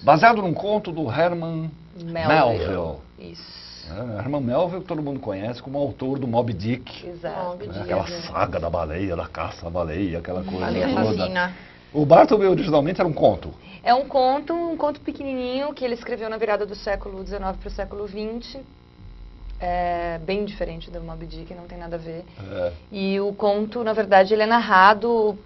Baseado num conto do Herman Melville. Isso. Herman Melville, que todo mundo conhece como autor do Moby Dick. Exato. Aquela saga da baleia, da caça à baleia, aquela coisa Baleia toda. assassina. O Bartleby originalmente era um conto. É um conto pequenininho que ele escreveu na virada do século XIX para o século XX. É bem diferente do Moby Dick, não tem nada a ver. E o conto, na verdade, ele é narrado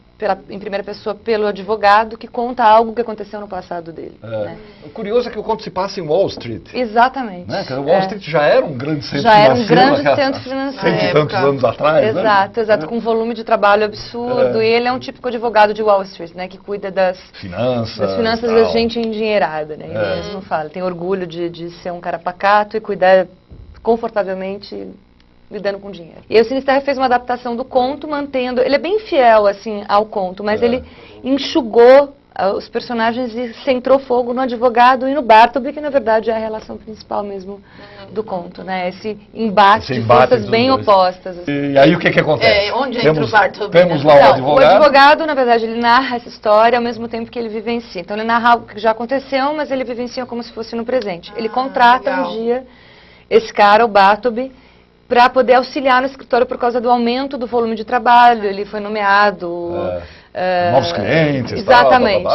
em primeira pessoa pelo advogado que conta algo que aconteceu no passado dele. Né? O curioso é que o conto se passa em Wall Street. Exatamente. Né? Wall Street já era um grande centro já financeiro. Já era um grande centro financeiro. 100 e tantos anos atrás. Exato, exato, com um volume de trabalho absurdo. E ele é um típico advogado de Wall Street, né, que cuida das finanças da gente endinheirada. Né? Ele mesmo fala, tem orgulho de ser um cara pacato e cuidar confortavelmente lidando com dinheiro. E aí o Sinisterra fez uma adaptação do conto, mantendo... Ele é bem fiel, assim, ao conto, mas ele enxugou os personagens e centrou fogo no advogado e no Bartleby, que na verdade é a relação principal mesmo do conto, né? Esse embate de forças bem opostas. Assim. E aí o que acontece? Onde entra o Bartleby? Temos lá o advogado. O advogado, na verdade, ele narra essa história ao mesmo tempo que ele vivencia. Então ele narra algo que já aconteceu, mas ele vivencia como se fosse no presente. Ele contrata um dia esse cara, o Bartleby, para poder auxiliar no escritório por causa do aumento do volume de trabalho. Ele foi nomeado... novos clientes, exatamente.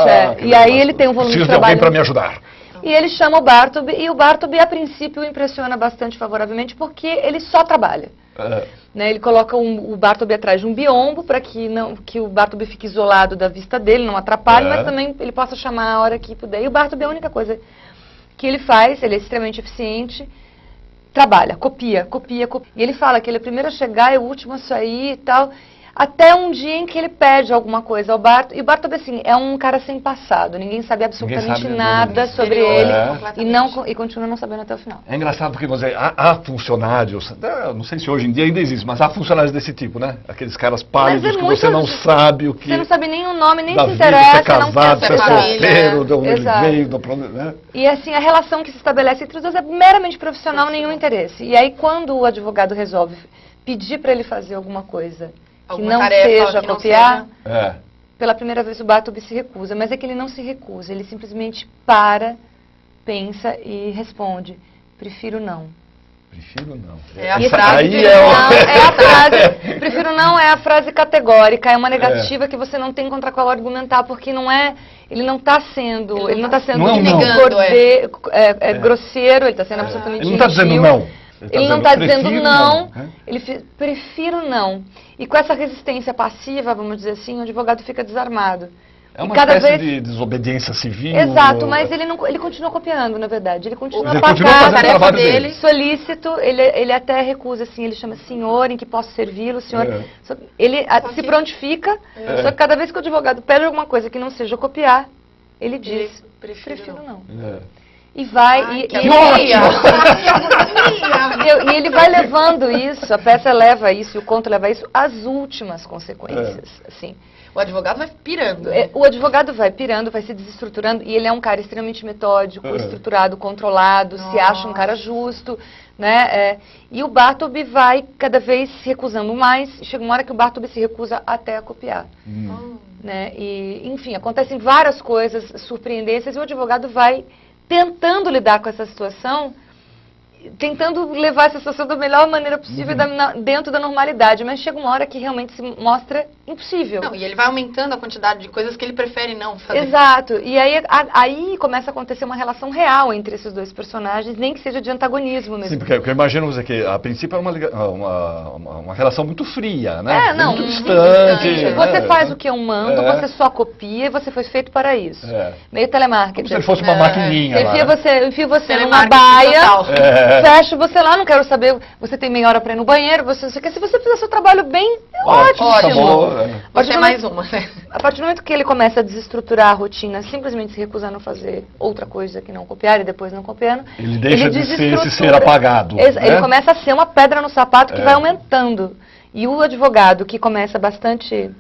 E aí ele tem um volume de trabalho... Preciso de alguém para me ajudar. E ele chama o Bartleby, e o Bartleby, a princípio, o impressiona bastante favoravelmente, porque ele só trabalha. Né, ele coloca o Bartleby atrás de um biombo, para que o Bartleby fique isolado da vista dele, não atrapalhe, mas também ele possa chamar a hora que puder. E o Bartleby, a única coisa que ele faz, ele é extremamente eficiente, trabalha, copia. E ele fala que ele é o primeiro a chegar, é o último a sair e tal, até um dia em que ele pede alguma coisa ao Bartleby. E o Bartleby, assim, é um cara sem passado, ninguém sabe absolutamente nada sobre ele e continua não sabendo até o final. É engraçado porque há funcionários, não sei se hoje em dia ainda existe, mas há funcionários desse tipo, né? Aqueles caras pálidos que você não sabe o que... Você não sabe nem o nome, nem se vida, interessa, se é casado, não se é solteiro, de onde ele veio, né? E assim, a relação que se estabelece entre os dois é meramente profissional, nenhum interesse. E aí quando o advogado resolve pedir para ele fazer alguma coisa que não seja copiar, pela primeira vez o Bartleby se recusa. Mas é que ele não se recusa, ele simplesmente pensa e responde, prefiro não. Prefiro não. É a frase. Prefiro não é a frase categórica, é uma negativa que você não tem contra qual argumentar, porque ele não está sendo grosseiro, ele está sendo absolutamente ele não está dizendo não. Ele não está dizendo não, ele prefiro não. E com essa resistência passiva, vamos dizer assim, o advogado fica desarmado. É uma espécie de desobediência civil. Exato, mas ele continua copiando, na verdade. Ele continua fazendo o trabalho dele. Solícito, ele até recusa, assim, ele chama senhor, em que posso servi-lo, senhor. Ele se prontifica, só que cada vez que o advogado pede alguma coisa que não seja copiar, ele diz, prefiro não. E vai, e ele vai levando isso, a peça leva isso, e o conto leva isso, às últimas consequências, assim. O advogado vai pirando. O advogado vai pirando, vai se desestruturando, e ele é um cara extremamente metódico, estruturado, controlado, se acha um cara justo, né? E o Bartleby vai cada vez se recusando mais, chega uma hora que o Bartleby se recusa até a copiar. Né? E, enfim, acontecem várias coisas surpreendentes, e o advogado vai tentando lidar com essa situação, tentando levar essa situação da melhor maneira possível dentro da normalidade, mas chega uma hora que realmente se mostra impossível. Não, e ele vai aumentando a quantidade de coisas que ele prefere não fazer. Exato, e aí começa a acontecer uma relação real entre esses dois personagens, nem que seja de antagonismo mesmo. Sim, porque eu imagino que a princípio é uma relação muito fria, né? Muito distante. Você faz o que eu mando, você só copia e você foi feito para isso. Meio telemarketing. Como se ele fosse uma maquininha lá. Enfia você numa baia, fecho você lá, não quero saber, você tem meia hora para ir no banheiro, você quer, se você fizer seu trabalho bem, ótimo. Você é mais uma. A partir do momento que ele começa a desestruturar a rotina, simplesmente se recusando a fazer outra coisa que não copiar e depois não copiando, ele deixa de ser esse ser apagado. Ele começa a ser uma pedra no sapato que vai aumentando. E o advogado, que começa bastante,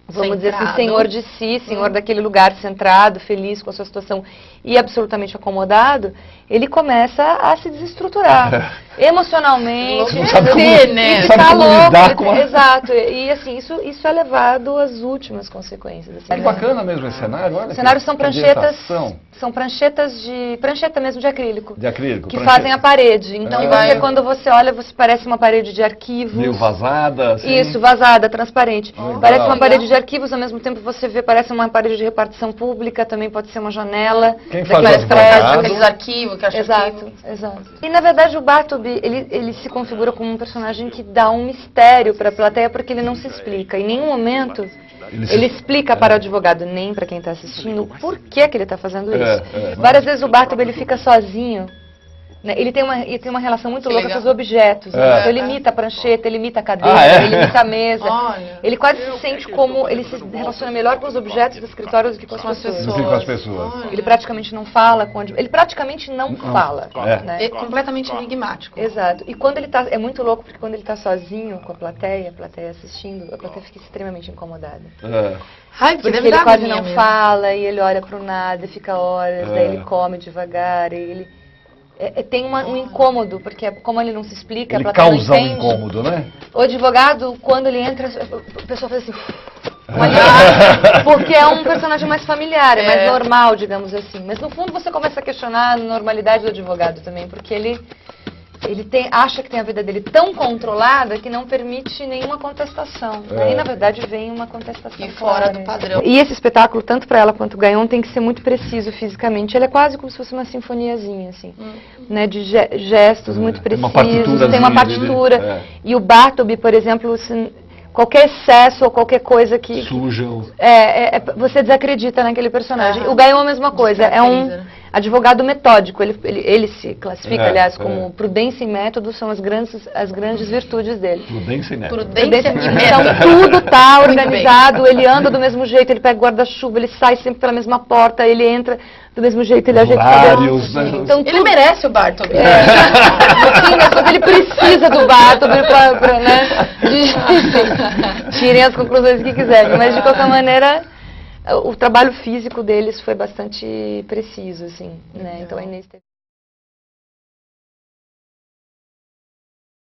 vamos dizer assim, senhor de si, senhor daquele lugar, centrado, feliz com a sua situação, e absolutamente acomodado, ele começa a se desestruturar emocionalmente, Não sabe como, né? não sabe como lidar com a... Exato, e assim, isso é levado às últimas consequências. Assim, Que bacana mesmo esse cenário, olha. Os cenários são que pranchetas, ambientação. são prancheta mesmo de acrílico. De acrílico. Que fazem a parede. Então, quando você olha, você parece uma parede de arquivos. Meio vazada, assim. Isso, vazada, transparente. Legal. Parece uma parede de arquivos, ao mesmo tempo você vê, parece uma parede de repartição pública, também pode ser uma janela. Quem faz Aqueles as prédios, vazadas? aqueles arquivos que Exato, exato. E na verdade o Bartleby, ele se configura como um personagem que dá um mistério para a plateia, porque ele não se explica. Em nenhum momento ele explica para o advogado, nem para quem está assistindo, por que ele está fazendo isso. Várias vezes o Bartleby ele fica sozinho. Né? Ele tem uma relação muito louca com os objetos. Né? Então, ele imita a prancheta, ele imita a cadeira, ele imita a mesa. Olha. Ele quase se sente como... Ele se relaciona melhor com os objetos do escritório do que com as pessoas. Do que com as pessoas. Ele praticamente não fala com... Ele praticamente não fala. Né? É completamente enigmático. Exato. E quando ele tá... É muito louco, porque quando ele está sozinho com a plateia assistindo, a plateia fica extremamente incomodada. Ai, Porque ele quase não fala, e ele olha para o nada, e fica horas, daí ele come devagar, e ele... tem um incômodo, porque como ele não se explica, Ele a plateia causa não um entende. incômodo, né? O advogado, quando ele entra, o pessoal faz assim... porque é um personagem mais familiar, é mais normal, digamos assim. Mas no fundo você começa a questionar a normalidade do advogado também, porque ele acha que tem a vida dele tão controlada que não permite nenhuma contestação. E na verdade vem uma contestação. E fora do padrão. E esse espetáculo, tanto para ela quanto o Gaion, tem que ser muito preciso fisicamente. Ele é quase como se fosse uma sinfoniazinha, assim, né, de gestos muito precisos. Tem uma partitura. E o Bartleby, por exemplo, qualquer excesso ou qualquer coisa que... Sujam. Você desacredita naquele personagem. O Gaion é a mesma coisa. É um advogado metódico. Ele se classifica, aliás, como prudência e método são as grandes virtudes dele. Prudência e método. Prudência e método. Então tudo está organizado, ele anda do mesmo jeito, ele pega guarda-chuva, ele sai sempre pela mesma porta, ele entra do mesmo jeito, ele ajeita o cabelo. Então, ele merece o Bartleby. Sim, mas ele precisa do Bartleby para, né? Tirem as conclusões que quiserem, mas de qualquer maneira o trabalho físico deles foi bastante preciso, assim, né? Então a Inês teve...